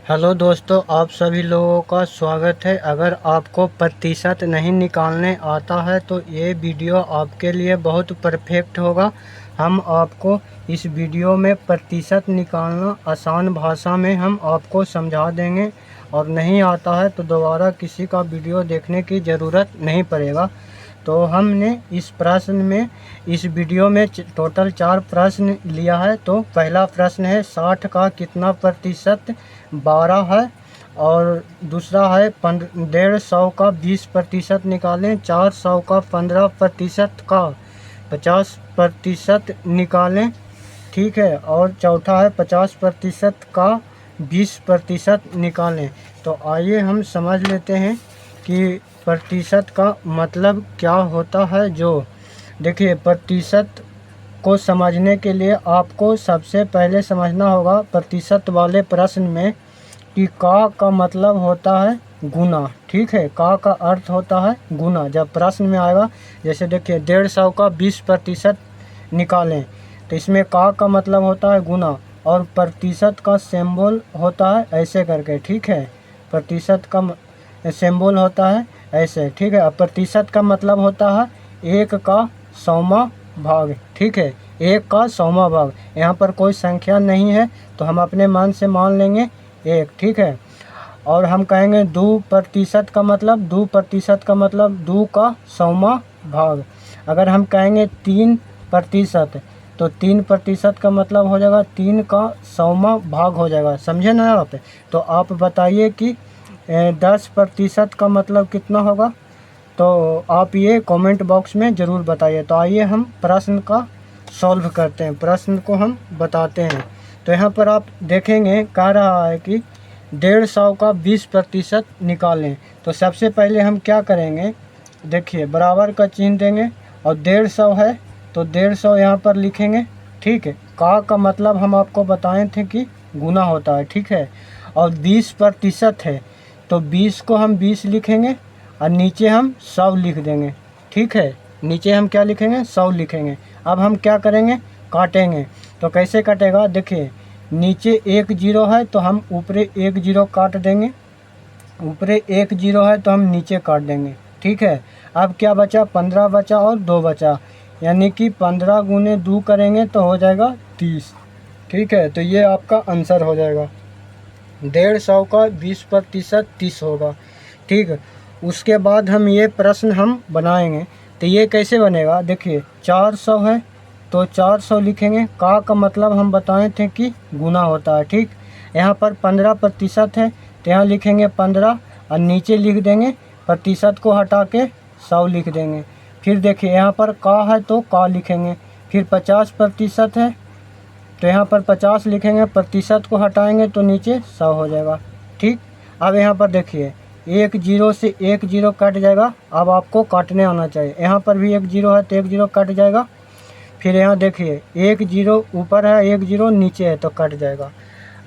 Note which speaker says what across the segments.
Speaker 1: Hello दोस्तों, आप सभी लोगों का स्वागत है। अगर आपको प्रतिशत नहीं निकालने आता है तो ये वीडियो आपके लिए बहुत परफेक्ट होगा। हम आपको इस वीडियो में प्रतिशत निकालना आसान भाषा में हम आपको समझा देंगे, और नहीं आता है तो दोबारा किसी का वीडियो देखने की ज़रूरत नहीं पड़ेगा। तो हमने इस वीडियो में टोटल 4 प्रश्न लिया है। तो पहला प्रश्न है 60 का कितना प्रतिशत 12 है, और दूसरा है 150 का 20% निकालें, 400 का 15% का 50% निकालें, ठीक है, और चौथा है 50% का 20% निकालें। तो आइए हम समझ लेते हैं कि प्रतिशत का मतलब क्या होता है। जो देखिए, प्रतिशत को समझने के लिए आपको सबसे पहले समझना होगा प्रतिशत वाले प्रश्न में कि का मतलब होता है गुना, ठीक है। का अर्थ होता है गुना। जब प्रश्न में आएगा, जैसे देखिए 150 का 20% निकालें, तो इसमें का मतलब होता है गुना, और प्रतिशत का सिंबल होता है ऐसे करके, ठीक है। प्रतिशत का सिंबल होता है ऐसे, ठीक है। अब प्रतिशत का मतलब होता है 1 का 100वां भाग, ठीक है, 1 का 100वां भाग। यहाँ पर कोई संख्या नहीं है तो हम अपने मन से मान लेंगे 1, ठीक है। और हम कहेंगे 2% का मतलब 2% का मतलब 2 का 100वां भाग। अगर हम कहेंगे 3% तो 3% का मतलब हो जाएगा 3 का 100वां भाग हो जाएगा, समझे ना आप। तो आप बताइए कि 10% का मतलब कितना होगा। तो आप ये कमेंट बॉक्स में ज़रूर बताइए। तो आइए हम प्रश्न का सॉल्व करते हैं, प्रश्न को हम बताते हैं। तो यहाँ पर आप देखेंगे कह रहा है कि 150 का 20% निकालें। तो सबसे पहले हम क्या करेंगे, देखिए बराबर का चिन्ह देंगे, और 150 है तो 150 यहाँ पर लिखेंगे, ठीक है। का मतलब हम आपको बताए थे कि गुना होता है, ठीक है। और 20% है तो 20 को हम 20 लिखेंगे, और नीचे हम 100 लिख देंगे, ठीक है। नीचे हम क्या लिखेंगे, 100 लिखेंगे। अब हम क्या करेंगे, काटेंगे। तो कैसे कटेगा, देखिए नीचे 1 जीरो है तो हम ऊपरे 1 जीरो काट देंगे, ऊपरे 1 जीरो है तो हम नीचे काट देंगे, ठीक है। अब क्या बचा, 15 बचा और 2 बचा, यानी कि 15 गुने 2 करेंगे तो हो जाएगा 30, ठीक है। तो ये आपका आंसर हो जाएगा। 150 का 20% 30 होगा, ठीक है। उसके बाद हम ये प्रश्न हम बनाएंगे। तो ये कैसे बनेगा, देखिए 400 है तो 400 लिखेंगे। का मतलब हम बताए थे कि गुना होता है, ठीक। यहाँ पर 15% है तो यहाँ लिखेंगे 15, और नीचे लिख देंगे प्रतिशत को हटा के 100 लिख देंगे। फिर देखिए यहाँ पर का है तो का लिखेंगे। फिर 50% है तो यहाँ पर 50 लिखेंगे, प्रतिशत को हटाएंगे तो नीचे 100 हो जाएगा, ठीक। अब यहाँ पर देखिए 1 जीरो से 1 जीरो कट जाएगा। अब आपको काटने आना चाहिए, यहाँ पर भी 1 जीरो है तो 1 जीरो कट जाएगा। फिर यहाँ देखिए 1 जीरो ऊपर है, 1 जीरो नीचे है तो कट जाएगा।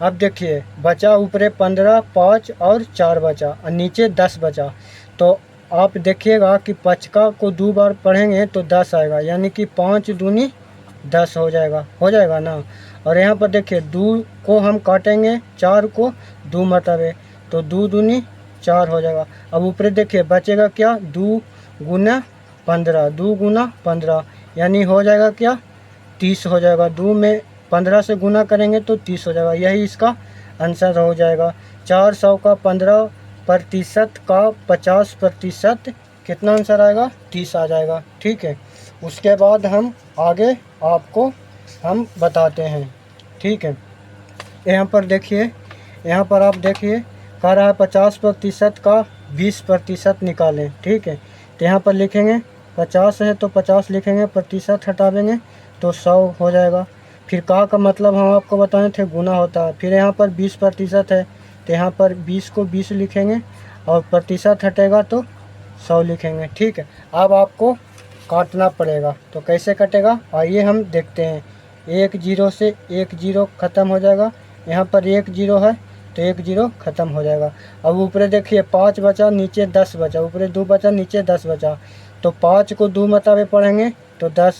Speaker 1: अब देखिए बचा ऊपरे 15, 5 और 4 बचा, और नीचे 10 बचा। तो आप देखिएगा कि 5 को 2 बार पढ़ेंगे तो 10 आएगा, यानी कि 5 दूनी 10 हो जाएगा ना। और यहाँ पर देखिए 2 को हम काटेंगे, 4 को 2 मरतबे, तो 2 दूनी 4 हो जाएगा। अब ऊपर देखिए बचेगा क्या, 2 गुना 15, 2 गुना 15, यानी हो जाएगा क्या, 30 हो जाएगा। 2 में 15 से गुना करेंगे तो 30 हो जाएगा, यही इसका आंसर हो जाएगा। 400 का 15% का 50% कितना आंसर आएगा, 30 आ जाएगा, ठीक है। उसके बाद हम आगे आपको हम बताते हैं, ठीक है। यहाँ पर देखिए, यहाँ पर आप देखिए कह रहा है 50% का 20% निकालें, ठीक है। तो यहाँ पर लिखेंगे 50 है तो 50 लिखेंगे, प्रतिशत हटा देंगे तो 100 हो जाएगा। फिर का मतलब हम आपको बताए थे गुना होता है। फिर यहाँ पर 20% है तो यहाँ पर 20 को 20 लिखेंगे, और प्रतिशत हटेगा तो 100 लिखेंगे, ठीक है। अब आपको काटना पड़ेगा। तो कैसे कटेगा, आइए हम देखते हैं। 1 जीरो से 1 जीरो ख़त्म हो जाएगा, यहाँ पर 1 जीरो है तो 1 जीरो ख़त्म हो जाएगा। अब ऊपरे देखिए 5 बचा, नीचे 10 बचा, ऊपरे 2 बचा, नीचे 10 बचा। तो 5 को 2 मरतबे पढ़ेंगे तो 10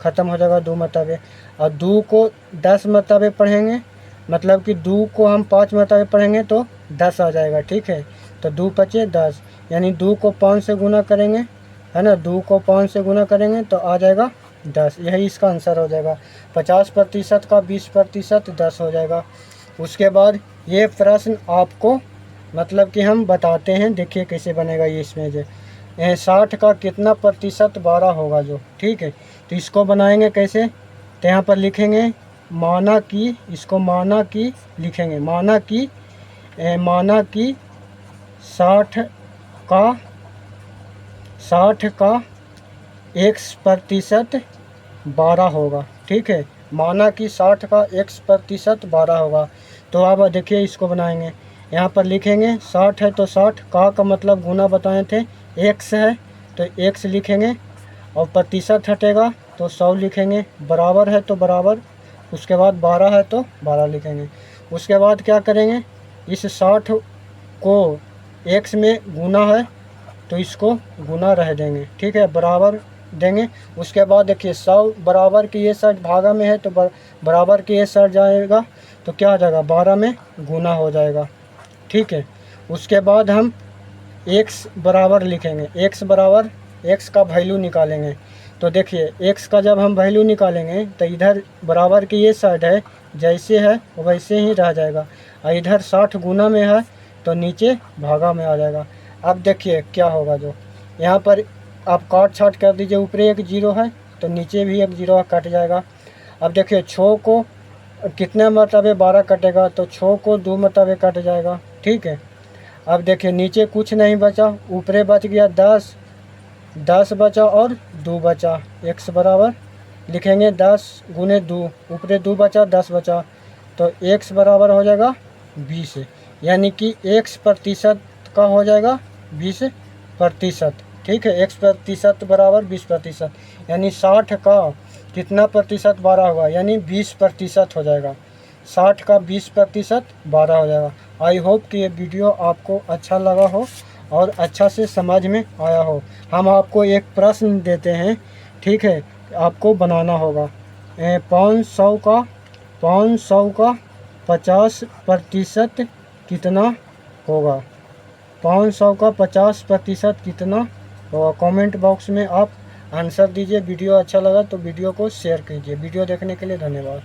Speaker 1: ख़त्म हो जाएगा 2 मरतबे, और 2 को 10 मरतबे पढ़ेंगे मतलब कि 2 को हम 5 मरतबे पढ़ेंगे तो 10 आ जाएगा, ठीक है। तो 2 पचे 10, यानी 2 को 5 से गुना करेंगे, है ना, 2 को 5 से गुना करेंगे तो आ जाएगा 10। यही इसका आंसर हो जाएगा। 50% का 20% 10 हो जाएगा। उसके बाद ये प्रश्न आपको मतलब कि हम बताते हैं, देखिए कैसे बनेगा ये इसमें जो 60 का कितना प्रतिशत 12 होगा जो, ठीक है। तो इसको बनाएंगे कैसे, तो यहाँ पर लिखेंगे माना कि, इसको माना कि लिखेंगे, माना कि 60 का x% 12 होगा, ठीक है। माना कि 60 का x% 12 होगा। तो अब देखिए इसको बनाएंगे, यहाँ पर लिखेंगे 60 है तो 60 का मतलब गुना बताए थे, x है तो x लिखेंगे, और प्रतिशत हटेगा तो 100 लिखेंगे, बराबर है तो बराबर, उसके बाद 12 है तो 12 लिखेंगे। उसके बाद क्या करेंगे, इस 60 को x में गुना है तो इसको गुना रह देंगे, ठीक है, बराबर देंगे। उसके बाद देखिए 100 बराबर की ये साइड भागा में है तो बराबर की ये साइड जाएगा तो क्या हो जाएगा, 12 में गुना हो जाएगा, ठीक है। उसके बाद हम x बराबर लिखेंगे, x बराबर x का वैल्यू निकालेंगे। तो देखिए x का जब हम वैल्यू निकालेंगे तो इधर बराबर की ये साइड है, जैसे है वैसे ही रह जाएगा, और इधर 60 गुना में है तो नीचे भागा में आ जाएगा। अब देखिए क्या होगा, जो यहाँ पर आप काट छाट कर दीजिए, ऊपर एक 0 है तो नीचे भी एक 0 कट जाएगा। अब देखिए 6 को कितने मरतबे 12 कटेगा, तो 6 को 2 मरतबे कट जाएगा, ठीक है। अब देखिए नीचे कुछ नहीं बचा, ऊपरे बच गया 10 बचा और 2 बचा, x बराबर लिखेंगे 10 गुने 2, ऊपरे 2 बचा 10 बचा, तो x बराबर हो जाएगा 20, यानी कि x% का हो जाएगा 20%, ठीक है। x% बराबर 20%, यानी 60 का कितना प्रतिशत 12 होगा, यानी 20% हो जाएगा। 60 का 20% 12 हो जाएगा। आई होप कि ये वीडियो आपको अच्छा लगा हो और अच्छा से समझ में आया हो। हम आपको एक प्रश्न देते हैं, ठीक है, आपको बनाना होगा। 500 का 50% कितना होगा, 500 का 50% कितना होगा। कमेंट बॉक्स में आप आंसर दीजिए। वीडियो अच्छा लगा तो वीडियो को शेयर कीजिए। वीडियो देखने के लिए धन्यवाद।